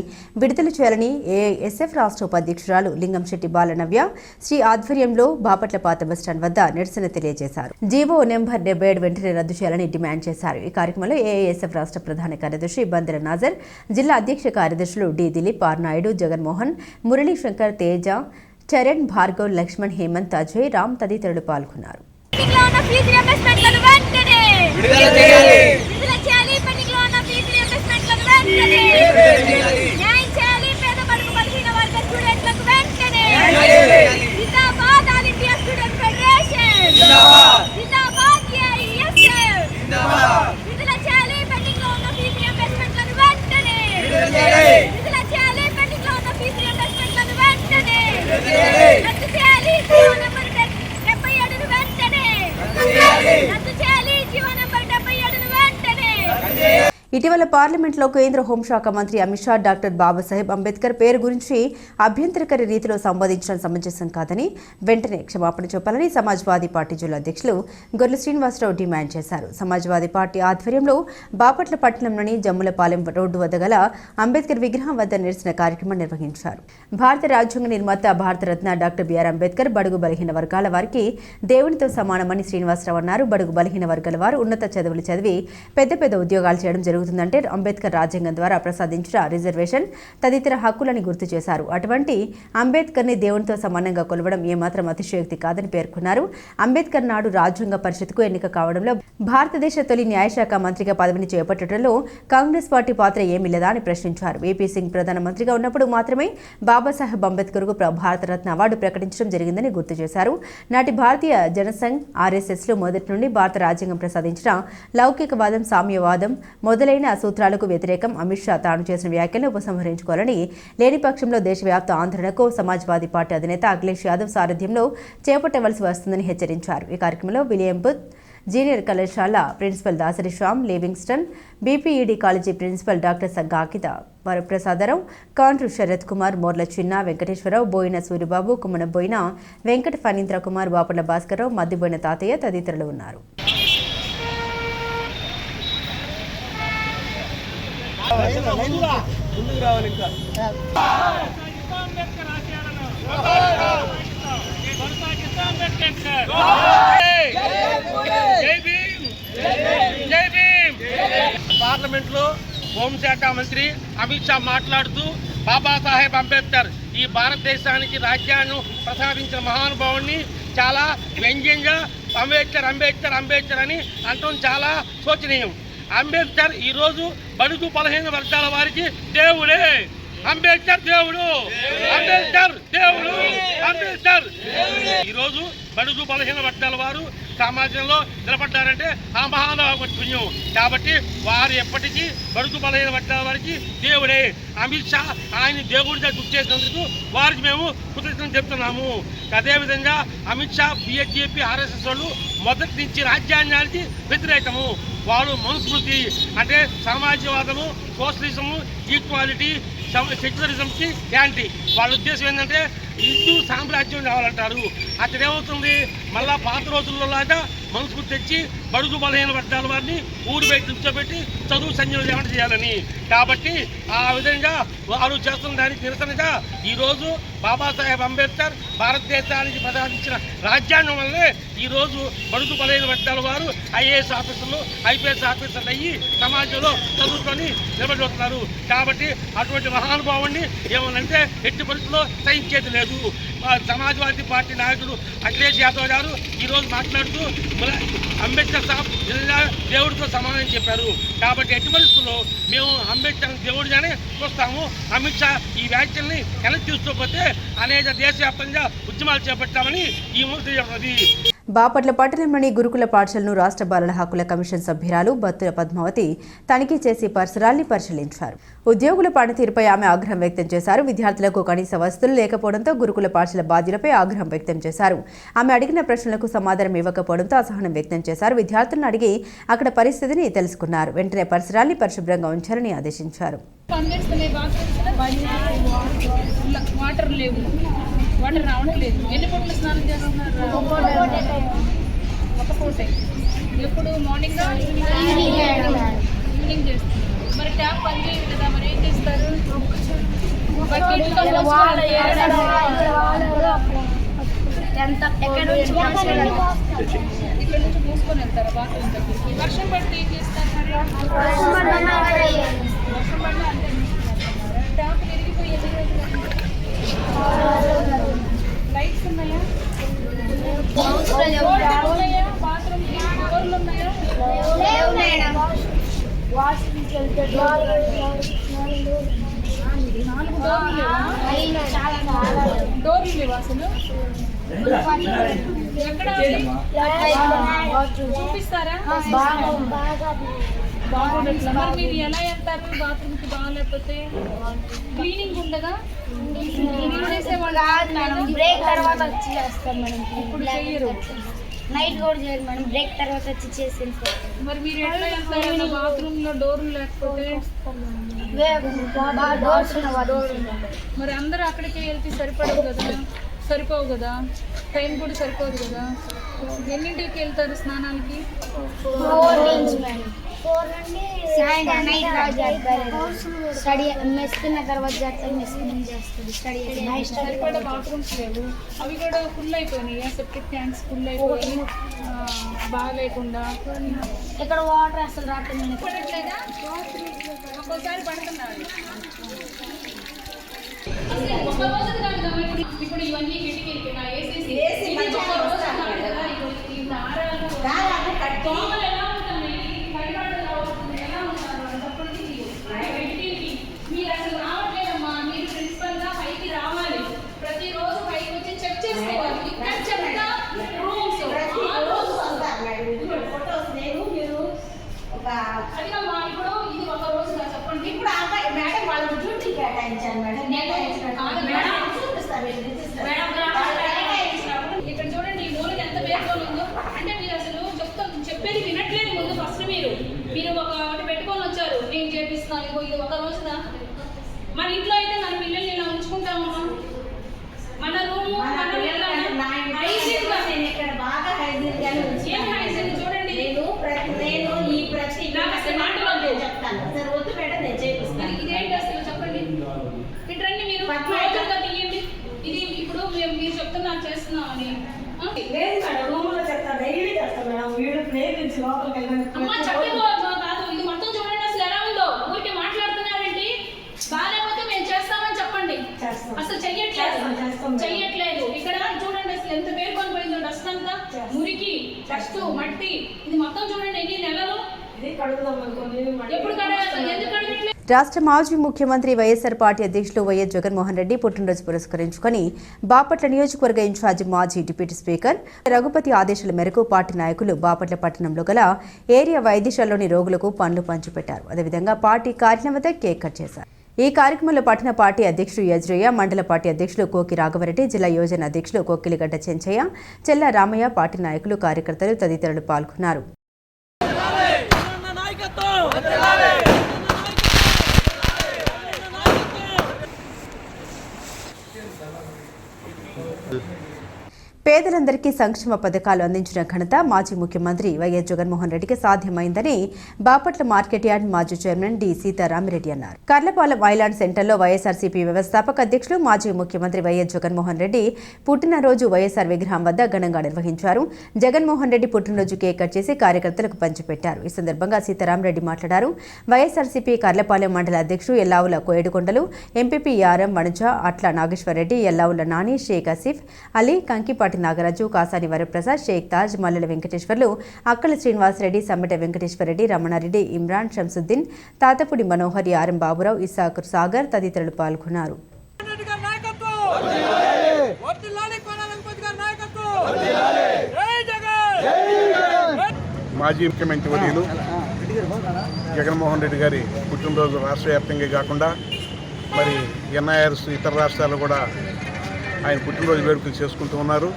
విడుదల చేయాలని ఏఐఎస్ఎఫ్ రాష్ట్ర ఉపాధ్యక్షురాలు లింగంశెట్టి బాలనవ్య శ్రీ ఆధ్వర్యంలో బాపట్ల పాత బస్టాండ్ వద్ద నిరసన తెలియజేశారు. జీవో నెంబర్ 77 వెంటనే రద్దు చేయాలని డిమాండ్ చేశారు. ఈ కార్యక్రమంలో ఏఐఎస్ఎఫ్ రాష్ట్ర ప్రధాన కార్యదర్శి బందెల నాజర్, జిల్లా అధ్యక్ష కార్యదర్శులు డి దిలీప్, ఆర్ నాయుడు, జగన్మోహన్, మురళీశంకర్, తేజ, చరణ్, భార్గవ్, లక్ష్మణ్, హేమంత్, అజయ్, రామ్ తదితరులు పాల్గొన్నారు. ఇటీవల పార్లమెంట్లో కేంద్ర హోంశాఖ మంత్రి అమిత్ షా డాక్టర్ బాబాసాహెబ్ అంబేద్కర్ పేరు గురించి అభ్యంతరకర రీతిలో సంబోధించడం సమంజసం కాదని వెంటనే క్షమాపణ చెప్పాలని సమాజ్వాదీ పార్టీ జిల్లా అధ్యక్షులు గొర్రెల శ్రీనివాసరావు డిమాండ్ చేశారు. సమాజ్వాదీ పార్టీ ఆధ్వర్యంలో బాపట్ల పట్టణంలోని జమ్ములపాలెం రోడ్డు వద్ద గల అంబేద్కర్ విగ్రహం వద్ద నిరసన కార్యక్రమం నిర్వహించారు. భారత రాజ్యాంగ నిర్మాత భారతరత్న డాక్టర్ బిఆర్ అంబేద్కర్ బడుగు బలహీన వర్గాల వారికి దేవునితో సమానమని శ్రీనివాసరావు అన్నారు. బడుగు బలహీన వర్గాల వారు ఉన్నత చదువులు చదివి పెద్ద పెద్ద ఉద్యోగాలు చేయడం జరుగుతుందంటే అంబేద్కర్ రాజ్యాంగం ద్వారా ప్రసాదించిన రిజర్వేషన్ తదితర హక్కులని గుర్తు చేశారు. అటువంటి అంబేద్కర్ని దేవునితో సమానంగా కొలవడం ఏమాత్రం అతిశయోక్తి కాదని పేర్కొన్నారు. అంబేద్కర్ నాడు రాజ్యాంగ పరిషత్కు ఎన్నిక కావడంలో భారతదేశ తొలి న్యాయశాఖ మంత్రిగా పదవిని చేపట్టడంలో కాంగ్రెస్ పార్టీ పాత్ర ఏమీ లేదా అని ప్రశ్నించారు. వీపీ సింగ్ ప్రధానమంత్రిగా ఉన్నప్పుడు మాత్రమే బాబాసాహెబ్ అంబేద్కర్కు భారతరత్న అవార్డు ప్రకటించడం జరిగిందని గుర్తు చేశారు. నాటి భారతీయ జనసంఘ్ ఆర్ఎస్ఎస్లో మొదటి నుండి భారత రాజ్యాంగం ప్రసాదించిన లౌకికవాదం, సామ్యవాదం మొదలైన సూత్రాలకు వ్యతిరేకం. అమిత్ షా తాను చేసిన వ్యాఖ్యలను ఉపసంహరించుకోవాలని, లేని పక్షంలో దేశవ్యాప్త ఆందోళనకు సమాజ్వాదీ పార్టీ అధినేత అఖిలేష్ యాదవ్ సారథ్యంలో చేపట్టవలసి వస్తుందని హెచ్చరించారు. ఈ కార్యక్రమంలో విలియం బుత్, జూనియర్ కళాశాల principal Dasari Shyam, Livingston, BPED college principal doctor Sangakitha Varaprasadarao, Kandru Sarath Kumar, Morla Chinna Venkateswararao, Boina Suribabu, కుమ్మన Boina Venkata Phanindra Kumar, Bapatla Bhaskara Rao, Maddiboina తాతయ్య తదితరులు ఉన్నారు. పార్లమెంట్ లో హోంశాఖ మంత్రి అమిత్ షా మాట్లాడుతూ బాబాసాహెబ్ అంబేద్కర్ ఈ భారతదేశానికి రాజ్యాంగం ప్రసాదించిన మహానుభావుడిని చాలా వ్యంగ్యంగా అంబేద్కర్ అంబేద్కర్ అంబేద్కర్ అని అంటం చాలా శోచనీయం. అంబేద్కర్ ఈరోజు బడుగు బలహీన వర్గాల వారికి దేవుడే. అంబేద్కర్ దేవుడు, అంబేద్కర్ దేవుడు, అంబేద్కర్. ఈరోజు బడుగు బలహీన వర్గాల వారు సమాజంలో నిలబడ్డారంటే ఆ మహానుభావ పుణ్యం. కాబట్టి వారు ఎప్పటికీ బడుగు బలహీన వర్గాల వారికి దేవుడే. అమిత్ షా ఆయన దేవుడిగా గుర్తు చేసినందుకు వారికి మేము కృతజ్ఞతలు చెప్తున్నాము. అదేవిధంగా అమిత్ షా, బీజేపీ, ఆర్ఎస్ఎస్ వాళ్ళు మొదటి నుంచి రాజ్యాంగానికి వ్యతిరేకము. వాళ్ళు మనుస్మృతి అంటే సమాజవాదము, సోషలిజము, ఈక్వాలిటీ, సెక్యులరిజంకి యాంటీ. వాళ్ళ ఉద్దేశం ఏంటంటే హిందూ సామ్రాజ్యం కావాలంటారు. అక్కడ ఏమవుతుంది, మళ్ళా పాత రోజుల్లో లాగా మనసుకు తెచ్చి బడుగు బలహీన వర్గాల వారిని ఊరు బయట కూర్చోబెట్టి చదువు సంజలు ఏమంట చేయాలని. కాబట్టి ఆ విధంగా వారు చేస్తున్న దానికి నిరసనగా ఈరోజు బాబాసాహెబ్ అంబేద్కర్ భారతదేశానికి ప్రసాదించిన రాజ్యాంగం వల్లే ఈరోజు బడుగు బలహీన వర్గాల వారు ఐఏఎస్ ఆఫీసర్లు, ఐపీఎస్ ఆఫీసర్లు అయ్యి సమాజంలో చదువుకొని నిలబడుతున్నారు. కాబట్టి అటువంటి మహానుభావుడిని ఏమనంటే ఎట్టి పరిస్థితుల్లో సహించేది లేదు. సమాజ్వాదీ పార్టీ నాయకుడు అఖిలేష్ యాదవ్ గారు ఈరోజు మాట్లాడుతూ అంబేద్కర్ సాబ్ దేవుడితో సమానం చెప్పారు. కాబట్టి ఎట్టి పరిస్థితుల్లో మేము అంబేద్కర్ దేవుడిగానే చూస్తాము. అమిత్ షా ఈ వ్యాఖ్యల్ని వెనక్కి తీసుకోకపోతే అనేక దేశవ్యాప్తంగా ఉద్యమాలు చేపట్టామని ఈ మూర్తి చెప్పినది. బాపట్ల పట్టణంలోని గురుకుల పాఠశాలను రాష్ట్ర బాలల హక్కుల కమిషన్ సభ్యురాలు బత్తుల పద్మావతి తనిఖీ చేసి పరిసరాల్ని పరిశీలించారు. ఉద్యోగుల పనితీరుపై ఆమె ఆగ్రహం వ్యక్తం చేశారు. విద్యార్థులకు కనీస వసతులు లేకపోవడంతో గురుకుల పాఠశాల బాధ్యులపై ఆగ్రహం వ్యక్తం చేశారు. ఆమె అడిగిన ప్రశ్నలకు సమాధానం ఇవ్వకపోవడంతో అసహనం వ్యక్తం చేశారు. విద్యార్థులను అడిగి అక్కడ పరిస్థితిని తెలుసుకున్నారు. వెంటనే పరిసరాల్ని పరిశుభ్రంగా ఉంచాలని ఆదేశించారు. వాటర్ రావట్లేదు. ఎన్ని పూటలు స్నానం చేస్తున్నారు? ఒక పూటే. ఎప్పుడు మార్నింగ్ ఈవినింగ్ చేస్తున్నారు. మరి ట్యాప్ పని చేయదు కదా, మరి ఏం చేస్తారు? ఇక్కడ నుంచి మూసుకొని వెళ్తారు బాత్రూమ్ దగ్గరికి. వర్షం పడితే ఏం చేస్తారు? మరి వర్షం పడినా అంటే ట్యాప్ విరిగిపోయి లైట్స్ ఉన్నాయా? బాత్రూమ్ డోర్లు ఉన్నాయా? డోర్లు లేవా అసలు? ఎక్కడ చూపిస్తారా? బాగుండట్లా. మరి మీరు ఎలా వెళ్తారు బాత్రూమ్కి బాగాలేకపోతే? క్లీనింగ్ ఉండగా బ్రేక్ తర్వాత వచ్చి చేస్తాం మేడం. ఇప్పుడు చెయ్యరు. నైట్ కూడా చేయరు మేడం, బ్రేక్ తర్వాత వచ్చి చేసి. మరి మీరు ఎట్లా వెళ్తారు బాత్రూమ్ లో డోర్లు లేకపోతే? మరి అందరూ అక్కడికి వెళ్తే సరిపోవు కదా, టైం కూడా సరిపోదు కదా. ఎన్నింటికి వెళ్తారు స్నానానికి? 4 నుంచి మేడం. 4 నుండి సాయంత్రం స్టడీ మెస్ తిన్న తర్వాత చేస్తారు. మెస్ చేస్తుంది స్టడీ. సరిపడా బాత్రూమ్స్ లేవు, అవి కూడా ఫుల్ అయిపోయినాయి. సెప్టిక్ ట్యాంక్స్ ఫుల్ అయిపోయి బాగా లేకుండా ఇక్కడ వాటర్ అసలు రాకుండా పడట్లేదా? ఒక్కోసారి పడుతున్నారు. ఇప్పుడు ఇవన్నీ కిటికీ మీరు అసలు రావట్లేదమ్మా. మీరు ప్రిన్సిపల్ గా పైకి రావాలి, ప్రతిరోజు పైకి వచ్చి చెక్ చేసుకోవాలి. ఇక్కడ చెప్తా రూమ్స్ అదిగమ్మా. ఇప్పుడు ఇది ఒక రోజుగా చెప్పండి. ఇప్పుడు మేడం వాళ్ళకి డ్యూటీ కేటాయించాను మేడం. ఇక్కడ చూడండి, ఈ మూలకి ఎంత వేరుగా ఉందో. అంటే మీరు అసలు చెప్తాను నేను చేపిస్తాను. ఇది ఒక రోజున మన ఇంట్లో అయితే మన పిల్లల్ని ఇలా ఉంచుకుంటామమ్మా. మన రూము చూడండి. ఇదేంటి అసలు చెప్పండి. ఇట్రండి మీరు తీయండి. ఇది ఇప్పుడు మీరు చెప్తున్నారు చేస్తున్నామని. అమ్మా చెప్పేది కాదు, ఇది మొత్తం చూడండి అసలు ఎలా ఉందో. ఊరికే మాట్లాడుతున్నారండి. బాగాలేకపోతే మేము చేస్తామని చెప్పండి. అసలు చెయ్యట్లేదు. ఇక్కడ చూడండి అసలు ఎంత పేర్కొని పోయిందో. డస్ట్ అంతా మురికి, డస్ట్, మట్టి, ఇది మొత్తం చూడండి ఎన్ని నెలలు. ఎప్పుడు ఎందుకు రాష్ట్ర మాజీ ముఖ్యమంత్రి వైఎస్ఆర్ పార్టీ అధ్యక్షులు వైఎస్ జగన్మోహన్ రెడ్డి పుట్టినరోజు పురస్కరించుకుని బాపట్ల నియోజకవర్గ ఇన్ఛార్జి మాజీ డిప్యూటీ స్పీకర్ రఘుపతి ఆదేశాల మేరకు పార్టీ నాయకులు బాపట్ల పట్టణంలో గల ఏరియా వైద్యశాలలోని రోగులకు పండ్లు పంచిపెట్టారు. అదేవిధంగా పార్టీ కార్యాలయం వద్ద కేక్ కట్ చేశారు. ఈ కార్యక్రమంలో పట్టణ పార్టీ అధ్యక్షుడు యజ్రయ్య, మండల పార్టీ అధ్యక్షులు కోకి రాఘవరెడ్డి, జిల్లా యోజన అధ్యక్షులు కోకిలిగడ్డ చెంచయ్య, చెల్ల రామయ్య, పార్టీ నాయకులు, కార్యకర్తలు తదితరులు పాల్గొన్నారు. పేదలందరికీ సంక్షేమ పథకాలు అందించిన ఘనత మాజీ ముఖ్యమంత్రి వైఎస్ జగన్మోహన్ రెడ్డికి సాధ్యమైందని బాపట్ల మార్కెట్ యార్డ్ మాజీ చైర్మన్ డి సీతారామిరెడ్డి అన్నారు. కర్లపాలెం ఐలాండ్ సెంటర్లో వైఎస్ఆర్సీపీ వ్యవస్థాపక అధ్యక్షులు మాజీ ముఖ్యమంత్రి వైఎస్ జగన్మోహన్ రెడ్డి పుట్టినరోజు వైఎస్ఆర్ విగ్రహం వద్ద ఘనంగా నిర్వహించారు. జగన్మోహన్ రెడ్డి పుట్టినరోజు కేక్ కట్ చేసి కార్యకర్తలకు పంచిపెట్టారు. ఈ సందర్భంగా సీతారామిరెడ్డి మాట్లాడారు. వైఎస్ఆర్సీపీ కర్లపాలెం మండల అధ్యక్షుడు ఎల్లావుల కోయేడుకొండలు, ఎంపీపీ యారం వణుజ, అట్ల నాగేశ్వరరెడ్డి, ఎల్లావుల నాని, షేక్ ఆసిఫ్ అలీ, కంకిపాటి నాగరాజు, కాసాని వరప్రసాద్, షేక్ తాజ్, మల్లెల వెంకటేశ్వర్లు, అక్కల శ్రీనివాసరెడ్డి, సమ్మెట వెంకటేశ్వరరెడ్డి, రమణారెడ్డి, ఇమ్రాన్, షంసుద్దీన్, తాతపుడి మనోహర్, యారం బాబురావు, ఇసాకుర్ సాగర్ తదితరులు పాల్గొన్నారు. మాజీ ముఖ్యమంత్రి వర్యులు జగన్మోహన్ రెడ్డి గారి పుట్టినరోజు రాష్ట్ర వ్యాప్తంగా కాకుండా మరి ఎన్ఐఆర్స్ ఇతర రాష్ట్రాలు కూడా ఆయన పుట్టినరోజు వేడుకలు చేసుకుంటూ ఉన్నారు.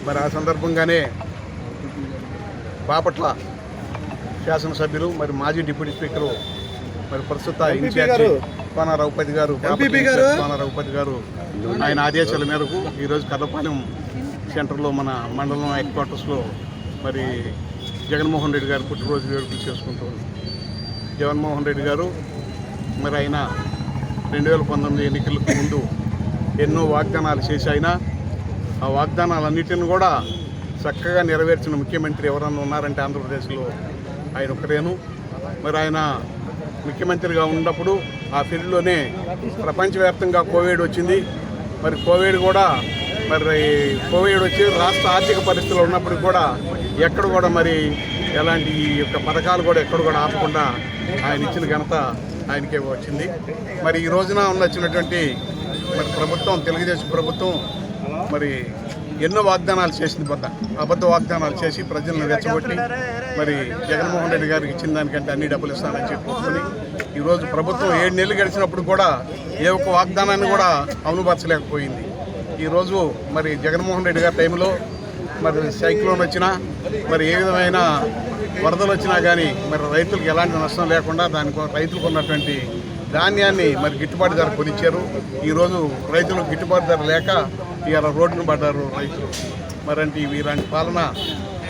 మరి ఆ సందర్భంగానే బాపట్ల శాసనసభ్యులు మరి మాజీ డిప్యూటీ స్పీకరు మరి ప్రస్తుత ఇన్ఛార్జి కోన రఘుపతి గారు ఆయన ఆదేశాల మేరకు ఈరోజు కర్లపాలెం సెంటర్లో మన మండలం హెడ్ క్వార్టర్స్లో మరి జగన్మోహన్ రెడ్డి గారు పుట్టినరోజు వేడుకలు చేసుకుంటూ ఉన్నారు. జగన్మోహన్ రెడ్డి గారు మరి ఆయన 2019 ఎన్నికలకు ముందు ఎన్నో వాగ్దానాలు చేసి ఆయన ఆ వాగ్దానాలన్నిటిని కూడా చక్కగా నెరవేర్చిన ముఖ్యమంత్రి ఎవరన్నా ఉన్నారంటే ఆంధ్రప్రదేశ్లో ఆయన ఒకరేను. మరి ఆయన ముఖ్యమంత్రిగా ఉన్నప్పుడు ఆ ఫీల్డ్లోనే ప్రపంచవ్యాప్తంగా కోవిడ్ వచ్చింది. మరి కోవిడ్ వచ్చి రాష్ట్ర ఆర్థిక పరిస్థితులు ఉన్నప్పటికీ కూడా ఎక్కడ కూడా మరి ఎలాంటి యొక్క పథకాలు కూడా ఎక్కడ కూడా ఆపకుండా ఆయన ఇచ్చిన ఘనత ఆయనకే వచ్చింది. మరి ఈ రోజున వచ్చినటువంటి మరి ప్రభుత్వం, తెలుగుదేశం ప్రభుత్వం మరి ఎన్నో వాగ్దానాలు చేసింది, అబద్ధ వాగ్దానాలు చేసి ప్రజలను రెచ్చగొట్టి మరి జగన్మోహన్ రెడ్డి గారికి ఇచ్చిన దానికంటే అన్ని డబ్బులు ఇస్తానని చెప్పుకొని ఈరోజు ప్రభుత్వం 7 నెలలు గడిచినప్పుడు కూడా ఏ ఒక్క వాగ్దానాన్ని కూడా అమలుపరచలేకపోయింది. ఈరోజు మరి జగన్మోహన్ రెడ్డి గారి టైంలో మరి సైక్లోన్ వచ్చినా మరి ఏ విధమైన వరదలు వచ్చినా కానీ మరి రైతులకు ఎలాంటి నష్టం లేకుండా రైతులకు ఉన్నటువంటి ధాన్యాన్ని మరి గిట్టుబాటు ధర కొనిచ్చారు. ఈరోజు రైతులకు గిట్టుబాటు ధర లేక ఇవాళ రోడ్డును పడ్డారు రైతులు. మరంటే వీరాంటి పాలన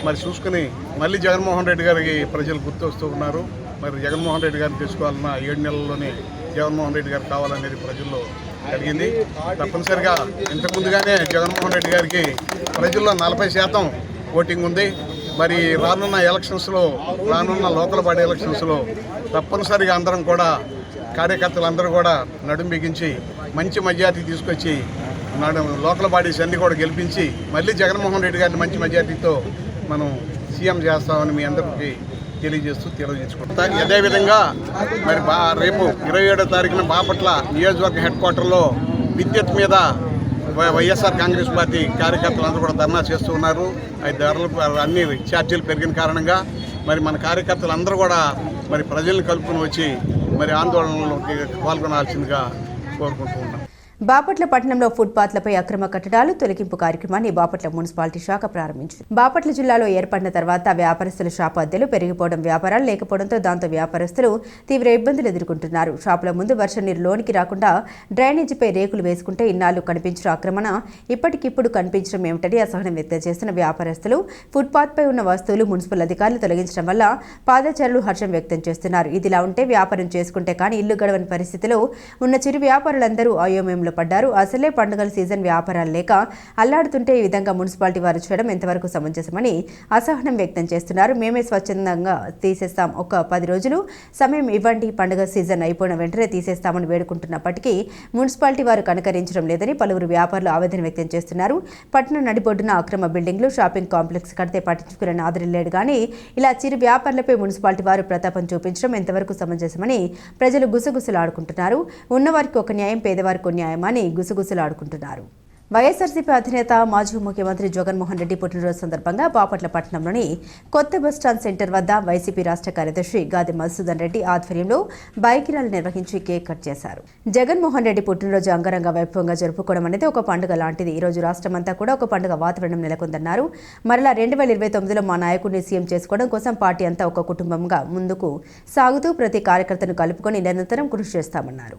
మరి చూసుకుని మళ్ళీ జగన్మోహన్ రెడ్డి గారికి ప్రజలు గుర్తొస్తూ ఉన్నారు. మరి జగన్మోహన్ రెడ్డి గారిని తెచ్చుకోవాలన్న 7 నెలల్లోనే జగన్మోహన్ రెడ్డి గారు కావాలనేది ప్రజల్లో కలిగింది. తప్పనిసరిగా ఇంతకుముందుగానే జగన్మోహన్ రెడ్డి గారికి ప్రజల్లో 40% ఓటింగ్ ఉంది. మరి రానున్న లోకల్ బాడీ ఎలక్షన్స్లో తప్పనిసరిగా అందరం కూడా కార్యకర్తలందరూ కూడా నడుం బిగించి మంచి మెజార్టీ తీసుకొచ్చి లోకల్ బాడీస్ అన్నీ కూడా గెలిపించి మళ్ళీ జగన్మోహన్ రెడ్డి గారిని మంచి మెజార్టీతో మనం సీఎం చేస్తామని మీ అందరికీ తెలియజేసుకుంటాం. అదేవిధంగా మరి రేపు 27వ తారీఖున బాపట్ల నియోజకవర్గ హెడ్ క్వార్టర్లో విద్యుత్ మీద వైఎస్ఆర్ కాంగ్రెస్ పార్టీ కార్యకర్తలందరూ కూడా ధర్నా చేస్తూ ఉన్నారు. అవి ధరలు అన్ని ఛార్జీలు పెరిగిన కారణంగా మరి మన కార్యకర్తలందరూ కూడా మరి ప్రజలను కలుపుకొని వచ్చి మరి ఆందోళనలో పాల్గొనాల్సిందిగా కోరుకుంటూ ఉన్నాం. బాపట్ల పట్టణంలో ఫుట్పాత్లపై అక్రమ కట్టడాలు తొలగింపు కార్యక్రమాన్ని బాపట్ల మున్సిపాలిటీ శాఖ ప్రారంభించింది. బాపట్ల జిల్లాలో ఏర్పడిన తర్వాత వ్యాపారస్తుల షాపు అద్దెలు పెరిగిపోవడం, వ్యాపారాలు లేకపోవడంతో దాంతో వ్యాపారస్తులు తీవ్ర ఇబ్బందులు ఎదుర్కొంటున్నారు. షాపుల ముందు వర్షం నీరు లోనికి రాకుండా డ్రైనేజీపై రేకులు వేసుకుంటే ఇన్నాళ్లు కనిపించిన ఆక్రమణ ఇప్పటికిప్పుడు కనిపించడం ఏమిటని అసహనం వ్యక్తం చేస్తున్న వ్యాపారస్తులు ఫుట్పాత్పై ఉన్న వస్తువులు మున్సిపల్ అధికారులు తొలగించడం వల్ల పాదచారులు హర్షం వ్యక్తం చేస్తున్నారు. ఇదిలా ఉంటే వ్యాపారం చేసుకుంటే కానీ ఇల్లు గడవని పరిస్థితిలో ఉన్న చిరు వ్యాపారులందరూ అయోమయంలో పడ్డారు. అసలే పండుగల సీజన్, వ్యాపారాలు లేక అల్లాడుతుంటే ఈ విధంగా మున్సిపాలిటీ వారు చేయడం ఎంతవరకు సమంజసమని అసహనం వ్యక్తం చేస్తున్నారు. మేమే స్వచ్ఛందంగా తీసేస్తాం, ఒక 10 రోజులు సమయం ఇవ్వండి, పండుగ సీజన్ అయిపోయిన వెంటనే తీసేస్తామని వేడుకుంటున్నప్పటికీ మున్సిపాలిటీ వారు కనకరించడం లేదని పలువురు వ్యాపారులు ఆవేదన వ్యక్తం చేస్తున్నారు. పట్టణ నడిబొడ్డున అక్రమ బిల్డింగ్లు, షాపింగ్ కాంప్లెక్స్ కడితే పట్టించుకునే నాదులేడు కానీ ఇలా చిరు వ్యాపారులపై మున్సిపాలిటీ వారు ప్రతాపం చూపించడం ఎంతవరకు సమంజసమని ప్రజలు గుసగుసలాడుకుంటున్నారు. ఉన్నవారికి ఒక న్యాయం, పేదవారికి న్యాయం అని గుసగుసలాడుకుంటున్నారు. వైఎస్ఆర్సీపీ అధినేత మాజీ ముఖ్యమంత్రి జగన్మోహన్ రెడ్డి పుట్టినరోజు సందర్భంగా బాపట్ల పట్టణంలోని కొత్త బస్టాండ్ సెంటర్ వద్ద వైసీపీ రాష్ట్ర కార్యదర్శి గాది మధుసూదన్ రెడ్డి ఆధ్వర్యంలో బైక్ ర్యాలీ నిర్వహించి కేక్ కట్ చేశారు. జగన్మోహన్ రెడ్డి పుట్టినరోజు అంగరంగ వైభవంగా జరుపుకోవడం అనేది ఒక పండుగ లాంటిది. ఈ రోజు రాష్ట్రమంతా కూడా ఒక పండుగ వాతావరణం నెలకొందన్నారు. మరలా 2029లో మా నాయకుడిని సీఎం చేసుకోవడం కోసం పార్టీ అంతా ఒక కుటుంబంగా ముందుకు సాగుతూ ప్రతి కార్యకర్తను కలుపుకొని నిరంతరం కృషి చేస్తామన్నారు.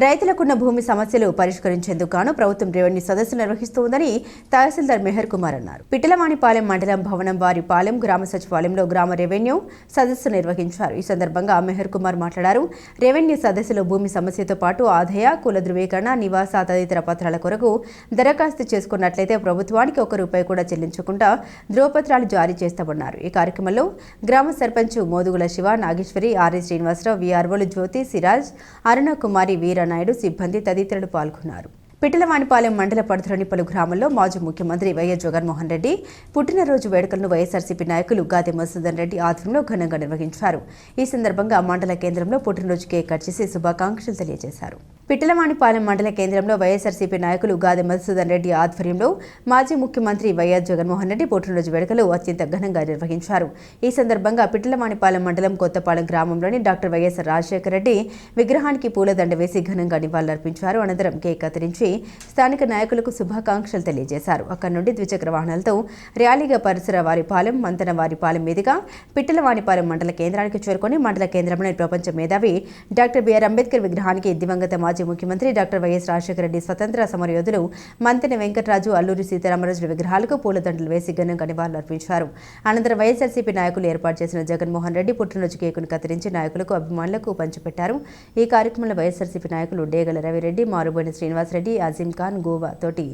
రైతులకున్న భూమి సమస్యలు పరిష్కరించేందుకు గాను ప్రభుత్వం రెవెన్యూ సదస్సు నిర్వహిస్తోందని తహసీల్దార్ మెహర్ కుమార్ అన్నారు. పిట్టలవానిపాలెం మండలం భవనం వారిపాలెం గ్రామ సచివాలయంలో గ్రామ రెవెన్యూ సదస్సు నిర్వహించారు. ఈ సందర్భంగా మెహర్ కుమార్ మాట్లాడారు. రెవెన్యూ సదస్సులో భూమి సమస్యతో పాటు ఆదాయ, కుల ధృవీకరణ, నివాస తదితర పత్రాల కొరకు దరఖాస్తు చేసుకున్నట్లయితే ప్రభుత్వానికి ₹1 కూడా చెల్లించకుండా ధ్రువపత్రాలు జారీ చేస్తామన్నారు. ఈ కార్యక్రమంలో గ్రామ సర్పంచ్ మోదుగుల శివ, నాగేశ్వరి, ఆర్ఎ శ్రీనివాసరావు, వీఆర్ఓలు జ్యోతి, సిరాజ్, అరుణ కుమారి, వీరనాయుడు, సిబ్బంది తదితరులు పాల్గొన్నారు. పిట్టలవానిపాలెం మండల పరిధిలోని పలు గ్రామాల్లో మాజీ ముఖ్యమంత్రి వైఎస్ జగన్మోహన్ రెడ్డి పుట్టినరోజు వేడుకలను వైఎస్ఆర్సీపీ నాయకులు గాది మధుసూదన్ రెడ్డి ఆధ్వర్యంలో ఘనంగా నిర్వహించారు. ఈ సందర్భంగా మండల కేంద్రంలో పుట్టినరోజు కేక్ కట్ చేసి శుభాకాంక్షలు తెలియజేశారు. పిట్టలవానిపాలెం మండల కేంద్రంలో వైఎస్ఆర్సీపీ నాయకులు గాది మధుసూదన్ రెడ్డి ఆధ్వర్యంలో మాజీ ముఖ్యమంత్రి వైఎస్ జగన్మోహన్ రెడ్డి పుట్టినరోజు వేడుకలు అత్యంత ఘనంగా నిర్వహించారు. ఈ సందర్భంగా పిట్టలవానిపాలెం మండలం కొత్తపాలెం గ్రామంలోని డాక్టర్ వైఎస్ రాజశేఖర రెడ్డి విగ్రహానికి పూలదండ వేసి ఘనంగా నివాళులర్పించారు. అనంతరం కేక్ కత్తిరించి స్థానిక నాయకులకు శుభాకాంక్షలు తెలియజేశారు. అక్కడి నుండి ద్విచక్ర వాహనాలతో ర్యాలీగా పరిసర వారిపాలెం, మంతన వారిపాలెం మీదుగా పిట్టలవానిపాలెం మండల కేంద్రానికి చేరుకొని మండల కేంద్రంలోని ప్రపంచ మేధావి డాక్టర్ బిఆర్ అంబేద్కర్ విగ్రహానికి దివంగత మాజీ ముఖ్యమంత్రి డాక్టర్ వైఎస్ రాజశేఖర రెడ్డి, స్వతంత్ర సమరయోధులు మంతెన వెంకటరాజు, అల్లూరి సీతారామరాజు విగ్రహాలకు పూలదండలు వేసి ఘనంగా నివాళులర్పించారు. అనంతరం వైఎస్ఆర్సీపీ నాయకులు ఏర్పాటు చేసిన జగన్మోహన్ రెడ్డి పుట్టినరోజు కేకును కత్తిరించి నాయకులకు, అభిమానులకు పంచిపెట్టారు. ఈ కార్యక్రమంలో వైఎస్ఆర్సీపీ నాయకులు డేగల రవిరెడ్డి, మారుబోయిన శ్రీనివాసరెడ్డి, అజీం ఖాన్, గోవా తోటి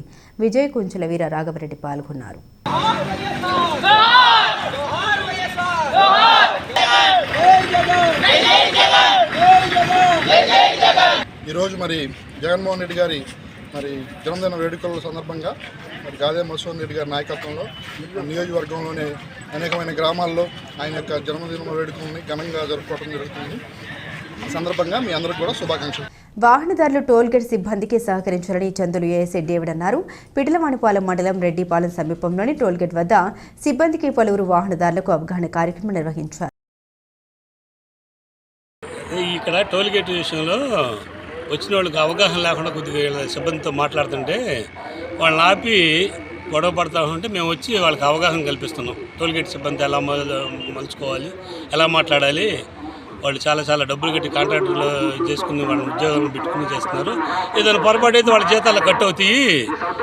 విజయ్, కుంచుల వీర రాఘవరెడ్డి పాల్గొన్నారు. ఈరోజు మరి జగన్మోహన్ రెడ్డి గారి జన్మదిన వేడుకల సందర్భంగా గాదే మధుసూదన్ రెడ్డి గారి నాయకత్వంలో నియోజకవర్గంలోనే అనేకమైన గ్రామాల్లో ఆయన యొక్క జన్మదిన వేడుకల్ని ఘనంగా జరుపుకోవడం జరుగుతుంది. ఈ సందర్భంగా మీ అందరికీ కూడా శుభాకాంక్షలు. వాహనదారులు టోల్గేట్ సిబ్బందికి సహకరించాలని చందులు ఏఎస్ఐ డేవిడ్ అన్నారు. పిట్టలవానిపాలెం మండలం రెడ్డిపాలెం సమీపంలోని టోల్గేట్ వద్ద సిబ్బందికి పలువురు వాహనదారులకు అవగాహన కార్యక్రమం నిర్వహించారు. ఇక్కడ టోల్గేట్ విషయంలో వచ్చిన వాళ్ళకి అవగాహన లేకుండా కొద్దిగా సిబ్బందితో మాట్లాడుతుంటే వాళ్ళని ఆపి గొడవ పడతా ఉంటే మేము వచ్చి వాళ్ళకి అవగాహన కల్పిస్తున్నాం. టోల్గేట్ సిబ్బంది ఎలా మలుచుకోవాలి, ఎలా మాట్లాడాలి. వాళ్ళు చాలా డబ్బులు కట్టి కాంట్రాక్టర్లు చేసుకుని వాళ్ళ ఉద్యోగాలను పెట్టుకుని చేస్తున్నారు. ఏదైనా పొరపాటు అయితే వాళ్ళ జీతాలు కట్ అవుతాయి,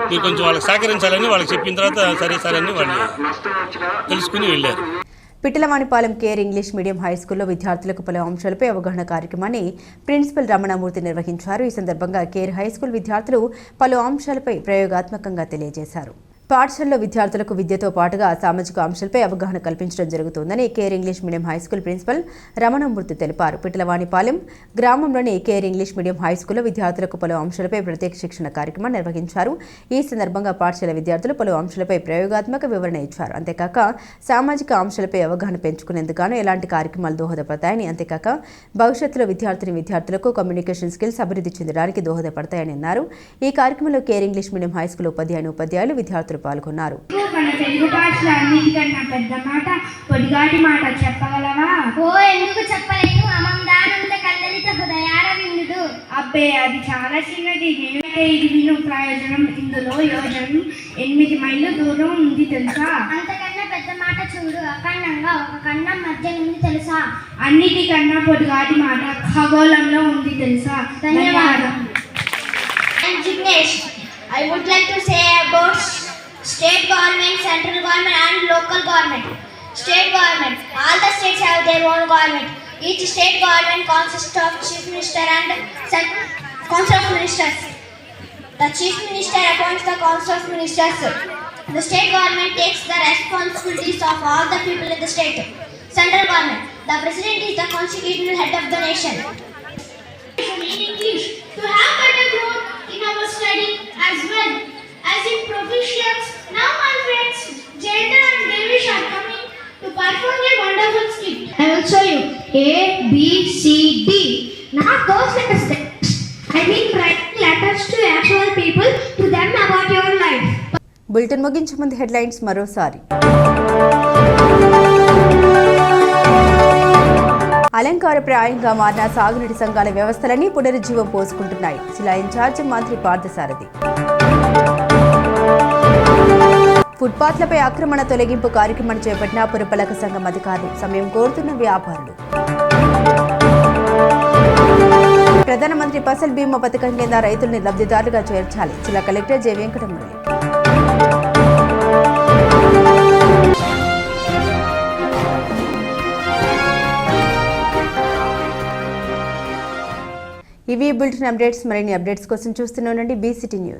మీరు కొంచెం వాళ్ళకి సహకరించాలని వాళ్ళకి చెప్పిన తర్వాత సరే అని వాళ్ళు తెలుసుకుని వెళ్ళారు. పిట్టలవానిపాలెం కేర్ ఇంగ్లీష్ మీడియం హైస్కూల్లో విద్యార్థులకు పలు అంశాలపై అవగాహన కార్యక్రమాన్ని ప్రిన్సిపల్ రమణమూర్తి నిర్వహించారు. ఈ సందర్భంగా కేర్ హైస్కూల్ విద్యార్థులు పలు అంశాలపై ప్రయోగాత్మకంగా తెలియజేశారు. పాఠశాలలో విద్యార్థులకు విద్యతో పాటుగా సామాజిక అంశాలపై అవగాహన కల్పించడం జరుగుతుందని care English medium high school principal Ramanamurthy తెలిపారు. పిట్టలవానిపాలెం గ్రామంలోని కేర్ ఇంగ్లీష్ మీడియం హైస్కూల్లో విద్యార్థులకు పలు అంశాలపై ప్రత్యేక శిక్షణ కార్యక్రమం నిర్వహించారు. ఈ సందర్భంగా పాఠశాల విద్యార్థులు పలు అంశాలపై ప్రయోగాత్మక వివరణ ఇచ్చారు. అంతేకాక సామాజిక అంశాలపై అవగాహన పెంచుకునేందుకు ఎలాంటి కార్యక్రమాలు దోహదపడతాయని, అంతేకాక భవిష్యత్తులో విద్యార్థులకు కమ్యూనికేషన్ స్కిల్స్ అభివృద్ధి చెందడానికి దోహదపడతాయని అన్నారు. ఈ కార్యక్రమంలో కేర్ ఇంగ్లీష్ మీడియం హైస్కూల్ ఉపాధ్యాయులు విద్యార్థులు పాల్గొన్నారు. మన తెలుగు భాషలో అన్నిటికన్నా పెద్ద మాట పొడిగాటి మాట చెప్పగలవా? ఓ ఎందుకు చెప్పలేను. అమందానంద కల్లలిత హృదయార విందుదు. అబ్బే అది చాలా చిన్నది. నేనైతే ఇది విను. ప్రయోజనం ఇందులో యోజనం 8 మైళ్ళ దూరం ఉంది తెలుసా? అంతకన్నా పెద్ద మాట చూడు. అఖండంగా ఒక ఖండం మధ్య ఉంది తెలుసా? అన్నిటికన్నా పొడిగాటి మాట ఖగోళంలో ఉంది తెలుసా? ధన్యవాదం. I would like to say about state government, central government and local government. State government, all the states have their own government. Each state government consists of chief minister and council of ministers. The chief minister appoints the council of ministers. The state government takes the responsibilities of all the people in the state. Central government, the president is the constitutional head of the nation. In English, to have better growth in our study as well as in professions. Now my friends, Jayendra and Devish are coming to perform a wonderful skit. I will show you A, B, C, D. Not those letters. I mean writing letters to actual people to them about your life. Bulletin ముగించే ముందు headlines మరోసారి. అలంకారప్రాయంగా మారిన సాగునీటి సంఘాల వ్యవస్థలని పునరుజ్జీవం పోసుకుంటున్నాయి. జిల్లా incharge మంత్రి పార్థసారథి. ఫుట్పాత్లపై ఆక్రమణ తొలగింపు కార్యక్రమాన్ని చేపట్టిన పురపాలక సంఘం అధికారులు. సమయం కోరుతున్న వ్యాపారులు. ప్రధానమంత్రి ఫసల్ బీమా పథకం కింద రైతుల్ని లబ్ధిదారులుగా చేర్చాలి. జిల్లా కలెక్టర్ జె వెంకటమురళి. ఇవి బులెటిన్ అప్డేట్స్. మరిన్ని అప్డేట్స్ కోసం చూస్తూనే ఉండండి బీసీటీ న్యూస్.